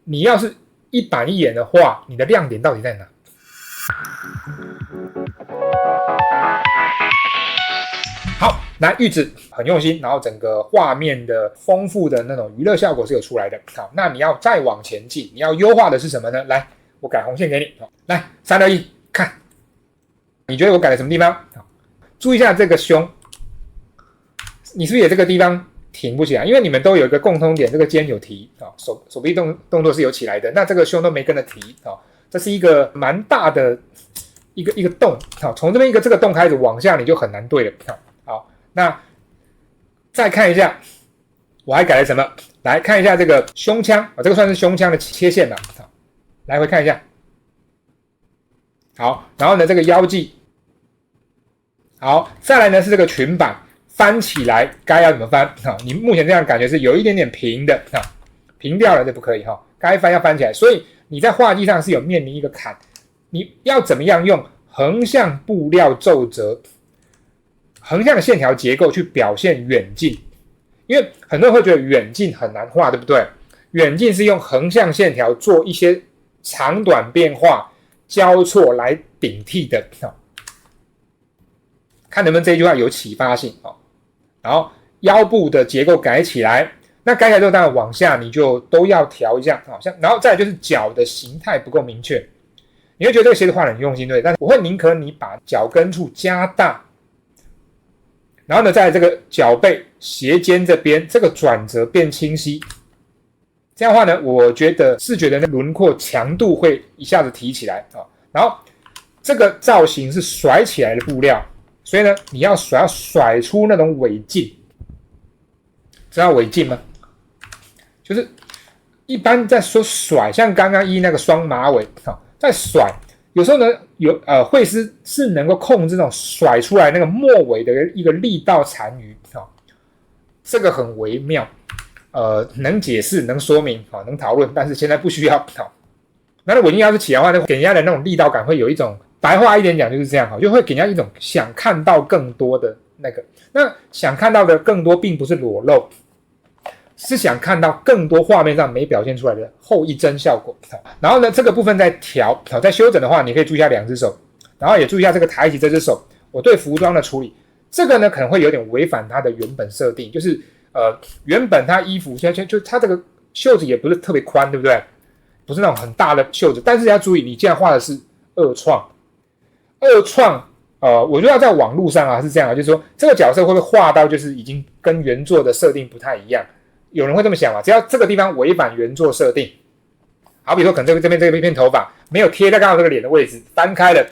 你要是一板一眼的畫，你的亮點到底在哪？好，那玉子很用心，然後整個畫面的豐富的那種娛樂效果是有出來的。好，那你要再往前進，你要優化的是什麼呢？来，我改紅線給你。来，3、2、1，看，你覺得我改了什麼地方？好，注意一下這個胸，你是不是也這個地方挺不起來？因為你們都有一個共通點，這個肩有提啊，手臂動作是有起來的，那這個胸都没跟着提啊，這是一個蠻大的一個洞。好，從這邊這個洞開始往下，你就很難對了。好，那再看一下，我還改了什麼？來看一下這個胸腔啊，這個算是胸腔的切線了。好，來回看一下。好，然後呢，這個腰際，好，再來呢是這個裙擺翻起來該要怎麼翻？好，你目前這樣感覺是有一點點平的，平掉了就不可以哈，該翻要翻起來。所以你在畫技上是有面臨一個坎，你要怎麼樣用橫向布料皺褶、橫向的線條結構去表現遠近？因為很多人會覺得遠近很難畫，對不對？遠近是用橫向線條做一些長短變化、交錯來頂替的。看能不能這句話有啟發性。然後腰部的結構改起來，那改起來之後，當然往下你就都要調一下，然後再來就是腳的形態不夠明確，你會覺得這個鞋子畫得很用心，對，但是我會寧可你把腳跟處加大，然後呢，在這個腳背鞋尖這邊，這個轉折變清晰，這樣的話呢，我覺得視覺的輪廓強度會一下子提起來啊。然後這個造型是甩起来的布料。所以呢，你要甩出那種尾勁，知道尾勁嗎？就是一般在說甩，像刚刚那個雙馬尾，在甩，有時候呢繪師是能夠控制那種甩出來那個末尾的一個力道殘餘，這個很微妙，能解釋、能說明，能討論，但是現在不需要。那尾勁要是起來的話，那給人家的那種力道感會有一種。白話一點講就是這樣，就會給人家一種想看到更多的那個。那想看到的更多，並不是裸露，是想看到更多畫面上沒表現出來的後一幀效果。然後呢，這個部分在調，在修整的話，你可以注意一下2隻手，然後也注意一下這個抬起這隻手。我對服裝的處理，這個呢可能會有點違反它的原本設定，就是原本它衣服就它這個袖子也不是特別寬，對不对？不是那種很大的袖子，但是要注意，你既然畫的是二創。我觉得在網絡上是這樣就是說這個角色會不會畫到就是已經跟原作的設定不太一樣？有人會這麼想只要這個地方違反原作設定，好比說可能這邊這片頭髮沒有貼在剛好這個臉的位置，翻開了，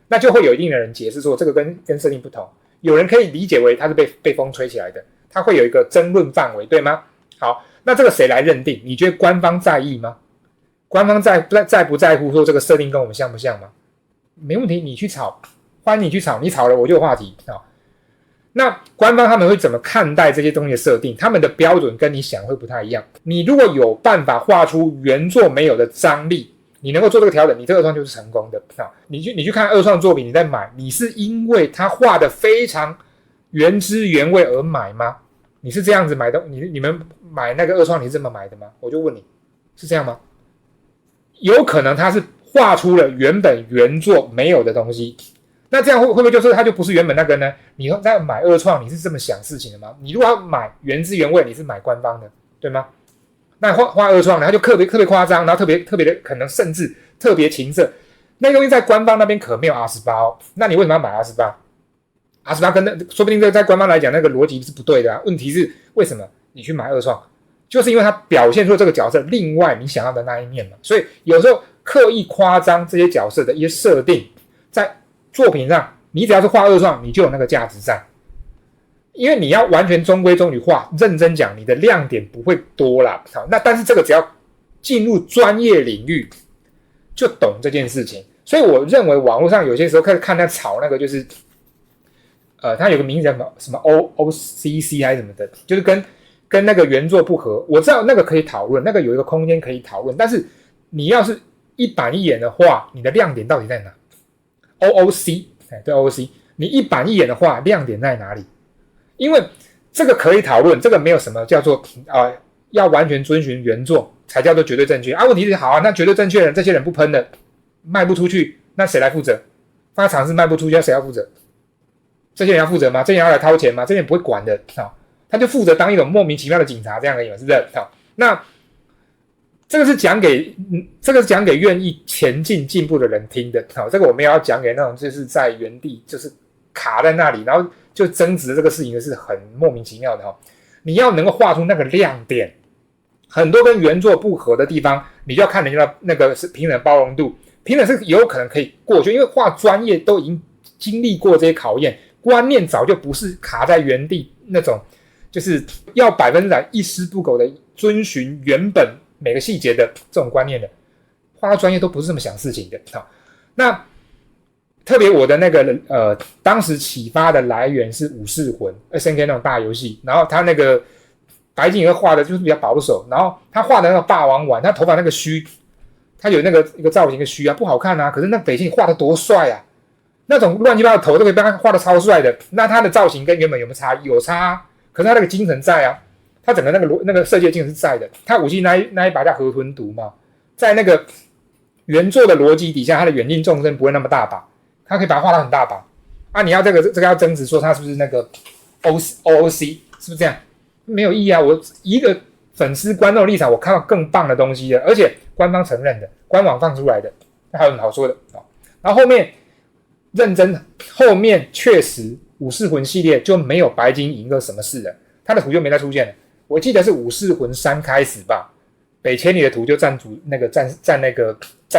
那就會有一定的人解釋說這個跟設定不同。有人可以理解為它是被風吹起來的，它會有一個爭論範圍，對嗎？好，那這個誰來認定？你覺得官方在意嗎？官方在不在乎說這個設定跟我們像不像嗎？沒問題，你去吵，歡迎你去吵，你吵了我就有話題。那官方他們會怎麼看待這些東西的設定？他們的標準跟你想會不太一樣。你如果有辦法畫出原作沒有的張力，你能夠做這個調整，你這個二創就是成功的。你去看二創作品，你在買，你是因為他畫的非常原汁原味而買嗎？你是這樣子買的？你們買那個二創你是這麼買的嗎？我就問你，是這樣嗎？有可能他是畫出了原本原作沒有的東西，那這樣會不會就是它就不是原本那個呢？你在買二創，你是這麼想事情的嗎？你如果要買原汁原味，你是買官方的，對嗎？那畫二創，然後就特別誇張，然後特別的可能甚至特別情色，那個東西在官方那邊可沒有 R18 哦，那你為什麼要買 R18？R18 跟那說不定在官方來講那個邏輯是不對的啊。問題是為什麼你去買二創？就是因為它表現出這個角色另外你想要的那一面嘛。所以有時候刻意誇張這些角色的一些設定，在作品上，你只要是畫二創，你就有那個價值在。因為你要完全中規中矩畫，認真講，你的亮點不會多啦。好，那但是這個只要進入專業領域，就懂這件事情。所以我認為網絡上有些時候開始看他吵那個，就是他有個名字叫什麼 OCC 還是什麼的，就是跟那個原作不合。我知道那個可以討論，那個有一個空間可以討論，但是你要是一板一眼的畫，你的亮點到底在哪 ？OOC， 對 OOC， 你一板一眼的畫，亮點在哪裡？因為這個可以討論，這個沒有什麼叫做要完全遵循原作，才叫做絕對正確啊。問題是好啊，那絕對正確的人，這些人不噴的，賣不出去，那誰來負責？放在廠是賣不出去，那誰要負責？這些人要負責嗎？這些人要來掏錢嗎？這些人不會管的，他就負責當一種莫名其妙的警察這樣而已嘛，是不是？那這個是講給願意前進進步的人聽的。這個我們也要講給那種就是在原地就是卡在那裡，然後就爭執這個事情的是很莫名其妙的。你要能夠畫出那個亮點，很多跟原作不合的地方，你就要看人家的那個是評審包容度，評審是有可能可以過去，因為畫專業都已經經歷過這些考驗，觀念早就不是卡在原地那種，就是要100%一絲不苟的遵循原本每個細節的這種觀念的，畫到專業都不是這麼想事情的。那特別我的那個當時啟發的來源是武士魂 SNK 那種大遊戲，然後他那個白金也畫的就是比較保守，然後他畫的那個霸王丸，他頭髮那個鬚，他有那個一個造型的鬚啊，不好看啊，可是那北青畫的多帥啊，那種亂七八糟的頭都可以被他畫的超帥的，那他的造型跟原本有没有差？有差啊，可是他那個精神在啊，他整個那個設計的精神是在的，他武器那一把叫河豚毒嘛，在那個原作的邏輯底下，他的远近纵深不会那麼大把。他可以把它畫到很大把啊！你要這個要爭執說他是不是那個 OOC 是不是這樣？沒有意義啊！我一個粉絲觀眾立場，我看到更棒的東西的，而且官方承認的，官網放出來的，那還有什麼好說的？然後後面認真，後面確實武士魂系列就沒有白金銀個什麼事了，他的圖就沒再出現了。我記得是武士魂3開始吧，北千里的圖就占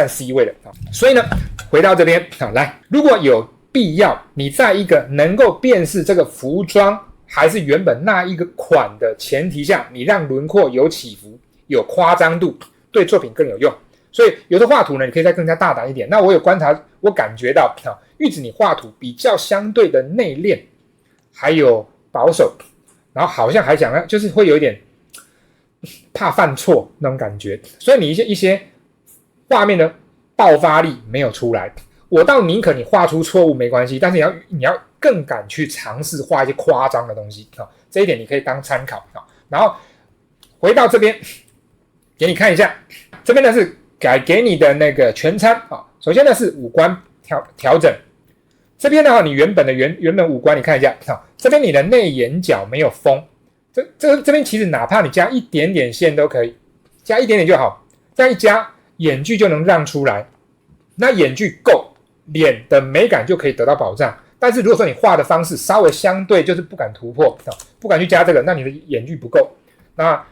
C 位了。所以呢，回到這邊來，如果有必要，你在一個能夠辨識这個服裝還是原本那一個款的前提下，你讓輪廓有起伏、有誇張度，對作品更有用。所以有的畫圖呢，你可以再更加大膽一點。那我有觀察，我感覺到玉子你畫圖比較相對的內斂，還有保守，然後好像還想就是會有一點怕犯錯那種感覺，所以你一些畫面的爆發力沒有出來。我倒寧可你畫出錯誤沒關係，但是你要更敢去嘗試畫一些誇張的東西，這一點你可以當參考。然後回到這邊給你看一下，這邊呢是給你的那個全參。首先呢是五官調整，這邊呢你原本五官你看一下，這邊你的內眼角沒有封，這邊其實哪怕你加一點點線都可以，加一點點就好，這樣一加眼距就能讓出來，那眼距夠，臉的美感就可以得到保障。但是如果說你畫的方式稍微相对就是不敢突破，不敢去加這個，那你的眼距不夠，那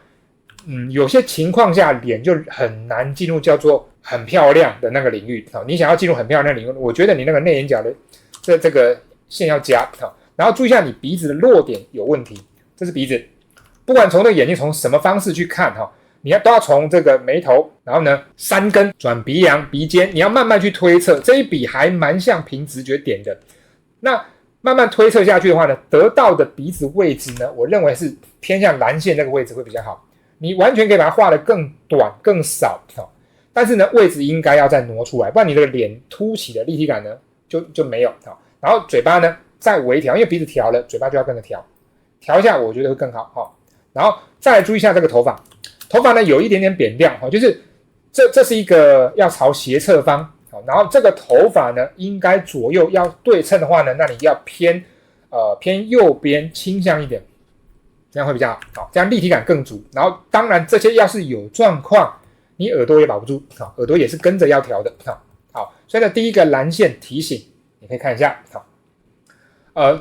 有些情況下臉就很難進入叫做很漂亮的那個領域。你想要進入很漂亮的領域，我覺得你那個內眼角的這個線要加。然後注意一下你鼻子的落點有問題，這是鼻子，不管從這個眼睛從什麼方式去看你都要從這個眉頭，然後呢山根轉鼻梁、鼻尖，你要慢慢去推測。這一筆還蠻像憑直覺點的，那慢慢推測下去的話呢，得到的鼻子位置呢，我認為是偏向藍線那個位置會比較好。你完全可以把它畫得更短、更少，但是呢位置應該要再挪出來，不然你這個臉凸起的立體感呢就沒有。然後嘴巴呢再微調，因為鼻子調了，嘴巴就要跟着調一下，我覺得會更好。然後再來注意一下這個頭髮。頭髮呢有一點點扁掉，就是這是一個要朝斜側方，然後這個頭髮呢應該左右要對稱的話呢，那你要偏右邊傾向一點，這樣會比較好，這樣立體感更足。然後當然這些要是有狀況，你耳朵也保不住，耳朵也是跟着要調的。好，所以呢第一個藍線提醒，你可以看一下。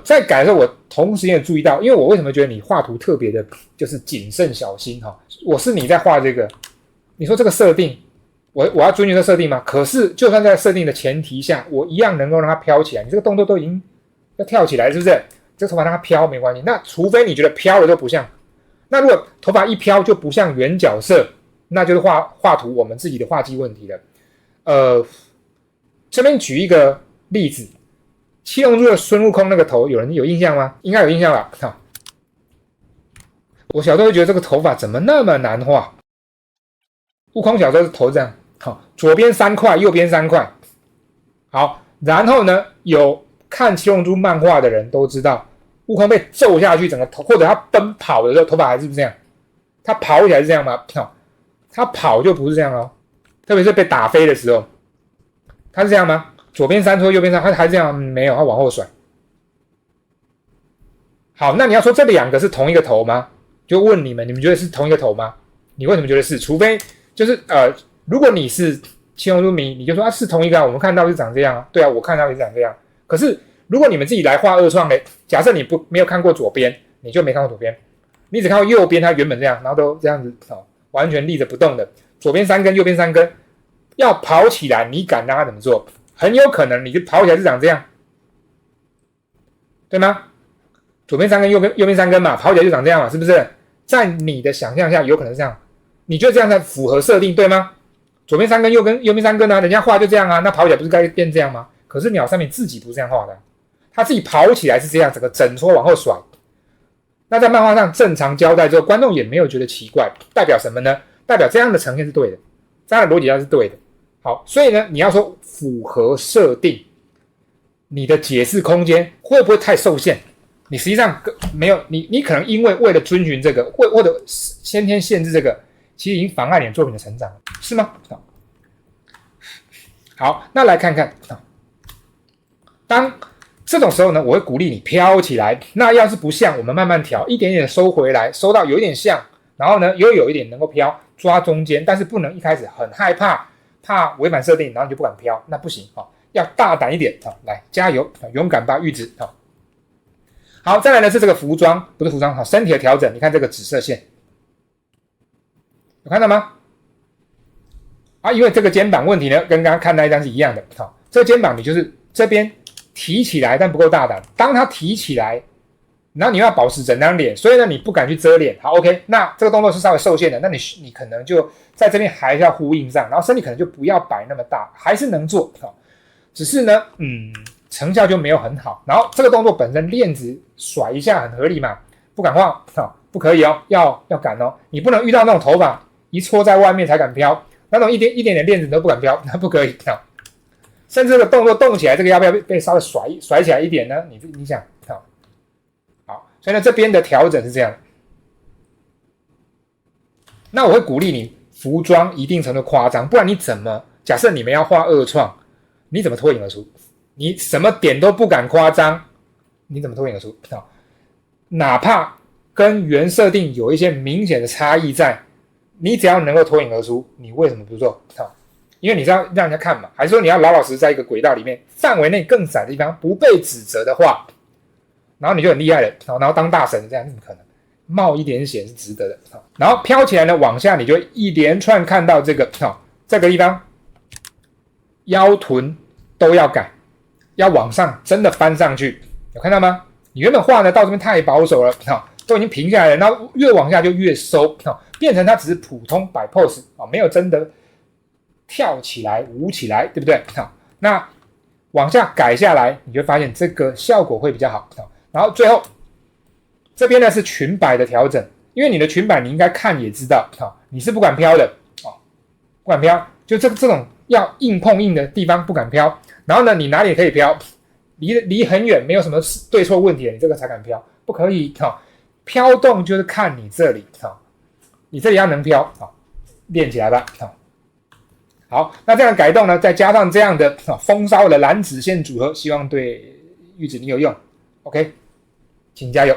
在改的時候我同時也注意到，因為我為什麼覺得你畫圖特別的就是謹慎小心我是你在畫這個，你說這個設定我要遵循這個設定嗎？可是就算在設定的前提下，我一樣能夠讓它飄起來。你這個動作都已經要跳起來，是不是？這個頭髮讓它飄沒關係，那除非你覺得飄了就不像，那如果頭髮一飄就不像原角色，那就是畫圖我們自己的畫技問題了。這邊舉一個例子，七龍珠的孫悟空那個頭，有人有印象嗎？應該有印象吧。我小時候會覺得這個頭髮怎麼那麼難畫。悟空小時候是頭這樣，左邊3塊，右邊3塊。好，然後呢，有看七龍珠漫畫的人都知道，悟空被揍下去，整個頭，或者他奔跑的時候，頭髮還是不是這樣？他跑起來是這樣嗎？它跑就不是這樣哦，特別是被打飛的時候，它是這樣嗎？左邊3拖右邊3，它還是這樣？沒有，它往後甩。好，那你要說這2個是同一個頭嗎？就問你們覺得是同一個頭嗎？你為什麼覺得是？除非就是如果你是七龍珠迷，你就說是同一個啊，我們看到是長這樣啊，對啊，我看到是長這樣。可是如果你們自己來畫二創嘞，假設你沒有看過左邊，你就沒看過左邊，你只看到右邊，它原本這樣，然後都這樣子完全立着不動的，左邊3根，右邊3根，要跑起來，你敢讓它怎麼做？很有可能你就跑起來是長這樣，對嗎？左邊3根，右邊3根嘛，跑起來就長這樣嘛，是不是？在你的想象下，有可能是這樣，你覺得這樣才符合設定，對嗎？左邊3根，右邊3根啊，人家畫就這樣啊，那跑起來不是該變這樣嗎？可是鳥山明自己不是這樣畫的，他自己跑起來是這樣，整個整撮往後甩。那在漫畫上正常交代之後，觀眾也沒有覺得奇怪，代表什麼呢？代表這樣的呈現是對的，這樣的邏輯上是對的。好，所以呢，你要說符合設定，你的解釋空間會不會太受限？你實際上沒有，你可能因為了遵循這個，或者先天限制這個，其實已經妨礙你的作品的成長了，是嗎？好，那來看看，當這種時候呢，我會鼓勵你飄起來。那要是不像，我們慢慢調，一點點收回來，收到有一點像，然後呢又有一點能夠飄，抓中間，但是不能一開始很害怕違反設定，然後你就不敢飄，那不行，要大膽一點，來加油，勇敢吧，玉子。好，再來呢是這個服裝，不是服裝，身体的調整。你看這個紫色線，有看到嗎？因為這個肩膀問題呢，跟剛剛看那一張是一樣的。這個肩膀你就是這邊提起來，但不夠大膽。當它提起來，然後你要保持整張臉，所以呢你不敢去遮臉。好 ，OK， 那這個動作是稍微受限的，那你可能就在這邊還是要呼應上，然後身體可能就不要擺那麼大，還是能做，只是呢，成效就沒有很好。然後這個動作本身鏈子甩一下很合理嘛，不敢畫，不可以哦，要敢哦，你不能遇到那種頭髮一戳在外面才敢飄，那種一點點鏈子你都不敢飄，那不可以。甚至這個動作動起來，這個要不要被稍微甩起來一點呢？你想，好，所以呢這邊的調整是這樣。那我會鼓勵你服裝一定程度誇張，不然你怎麼？假設你們要畫二創，你怎麼脫穎而出？你什麼點都不敢誇張，你怎麼脫穎而出？哪怕跟原設定有一些明顯的差異在，你只要能夠脫穎而出，你為什麼不做？因為你是要讓人家看嘛，還是說你要老老實實在一個軌道裡面，範圍內更窄的地方不被指責的話，然後你就很厲害了，然後當大神這樣怎麼可能？冒一點險是值得的。然後飄起來呢，往下你就一連串看到這個地方腰臀都要改，要往上真的翻上去，有看到嗎？你原本畫呢到這邊太保守了，都已經平下來了，然後越往下就越收，變成它只是普通擺 pose，沒有真的跳起來舞起來，對不對？那往下改下來，你就發現這個效果會比較好。然后最後這邊呢是裙擺的調整，因為你的裙擺你應該看也知道，你是不敢飄的，不敢飄，就這種要硬碰硬的地方不敢飄。然後呢，你哪裡可以飄？離很遠，沒有什麼對錯問題，你這個才敢飄，不可以。飄動就是看你這裡，你這裡要能飄，練起來吧。好，那這樣改動呢，再加上這樣的風騷的藍紫線組合，希望對玉子你有用。OK，請加油。